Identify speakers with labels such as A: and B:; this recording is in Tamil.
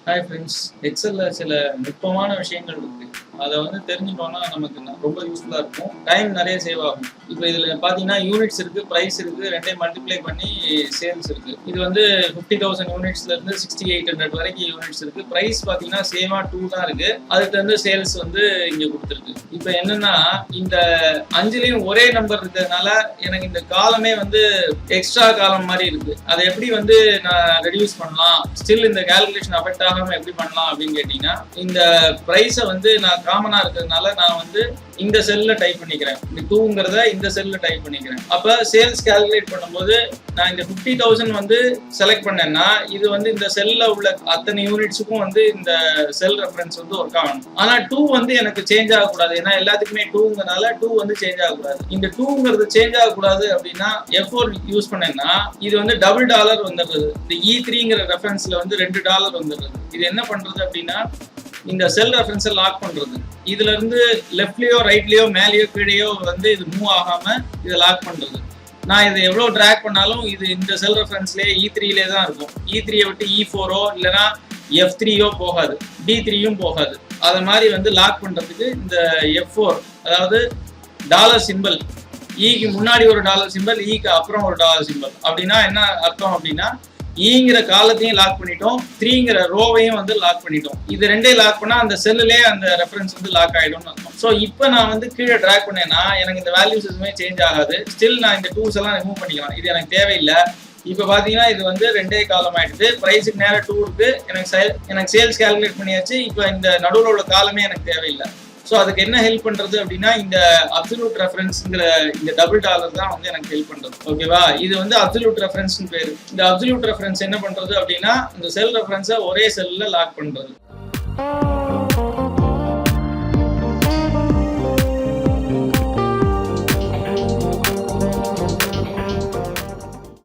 A: ஹாய் ஃப்ரெண்ட்ஸ், எக்ஸல்ல சில நுட்பமான விஷயங்கள் இருக்கு. அதை தெரிஞ்சுட்டோம்னா நமக்கு ரொம்ப யூஸ்ஃபுல்லா இருக்கும். டைம் நிறைய சேவ் ஆகும். இப்போ இதுல பாத்தீங்கன்னா யூனிட்ஸ் இருக்கு, பிரைஸ் இருக்கு, ரெண்டையும் மல்டிப்ளை பண்ணி சேல்ஸ் இருக்கு. இது 50,000 யூனிட்ஸ்ல இருந்து 6800 வரைக்கும் யூனிட்ஸ் இருக்கு. பிரைஸ் பாத்தீங்கன்னா சேமா 2 தான் இருக்கு. அதுக்கு சேல்ஸ் இங்க கொடுத்துருக்கு. இப்போ என்னன்னா இந்த 5லயும் ஒரே நம்பர் இருக்கிறதுனால எனக்கு இந்த காலமே எக்ஸ்ட்ரா காலம் மாதிரி இருக்கு. அதை எப்படி நான் ரெடியூஸ் பண்ணலாம், ஸ்டில் இந்த கால்குலேஷன் அஃபெக்ட் ஆகாம எப்படி பண்ணலாம் அப்படின்னு கேட்டீங்கன்னா, இந்த பிரைஸை நான் காமனா இருக்கிறதுனால நான் இந்த செல்ல டைப் பண்ணிக்கிறேன். இந்த 2ங்கிறத இந்த செல்ல டைப் பண்ணிக்கிறேன். அப்ப சேல்ஸ் கால்குலேட் பண்ணும்போது நான் இந்த 50,000 செலக்ட் பண்ணேன்னா இது இந்த செல்ல உள்ள அத்தனை யூனிட்ஸுக்கும் இந்த செல் ரெஃபரன்ஸ் ஒர்க் ஆகணும். ஆனா 2 எனக்கு சேஞ்ச் ஆகக்கூடாது. ஏன்னா எல்லாத்துக்குமே 2ங்கிறனால 2 சேஞ்ச் ஆகக்கூடாது. இந்த 2ங்கிறது சேஞ்ச் ஆகக்கூடாது அப்படின்னா F4 யூஸ் பண்ணேன்னா இது $1 வந்துடுறது. இந்த E3ங்கிற ரெஃபரன்ஸ்ல $2 வந்துடுறது. இது என்ன பண்றது அப்படின்னா இந்த செல் ரெஃபரன்ஸை லாக் பண்றது. இதுல இருந்து லெஃப்ட்லயோ ரைட்லயோ மேலேயோ கீழேயோ இது மூவ் ஆகாம இதை லாக் பண்றது. நான் இதை எவ்வளவு டிராக் பண்ணாலும் இது இந்த செல் ரெஃபரன்ஸ்லயே E3லே தான் இருக்கும். E3யை விட்டு E4ஓ இல்லைன்னா F3ஓ போகாது, D3யும் போகாது. அதை மாதிரி லாக் பண்றதுக்கு இந்த F4, அதாவது டாலர் சிம்பிள், ஈக்கு முன்னாடி ஒரு டாலர் சிம்பிள், ஈக்கு அப்புறம் ஒரு டாலர் சிம்பிள். அப்படின்னா என்ன அர்த்தம் அப்படின்னா ஈங்கிற காலத்தையும் லாக் பண்ணிட்டோம், 3ங்கிற ரோவையும் லாக் பண்ணிட்டோம். இது ரெண்டையும் லாக் பண்ணா அந்த செல்லுலே அந்த ரெஃபரன்ஸ் லாக் ஆயிடும்னு அர்த்தம். ஸோ இப்போ நான் கீழே டிராக் பண்ணேன்னா எனக்கு இந்த வேல்யூஸ் எதுவுமே சேஞ்ச் ஆகாது. ஸ்டில் நான் இந்த 2s எல்லாம் ரிமூவ் பண்ணிக்கலாம். இது எனக்கு தேவையில்லை. இப்போ பாத்தீங்கன்னா இது 2 காலம் ஆயிடுது. பிரைஸுக்கு நேரம் 2 இருக்கு. எனக்கு சேல்ஸ் கால்குலேட் பண்ணியாச்சு. இப்போ இந்த நடுவில் உள்ள காலமே எனக்கு தேவையில்லை. ஸோ அதுக்கு என்ன ஹெல்ப் பண்றது அப்படின்னா இந்த அப்சல்யூட் ரெஃபரன்ஸ்ங்கிற இந்த $1 தான் எனக்கு ஹெல்ப் பண்றது. ஓகேவா? இது அப்சல்யூட் ரெஃபரன்ஸ் பேரு. இந்த அப்சல்யூட் ரெஃபரன்ஸ் என்ன பண்றது அப்படின்னா இந்த செல் ரெஃபரன்ஸை ஒரே செல்ல லாக் பண்றது.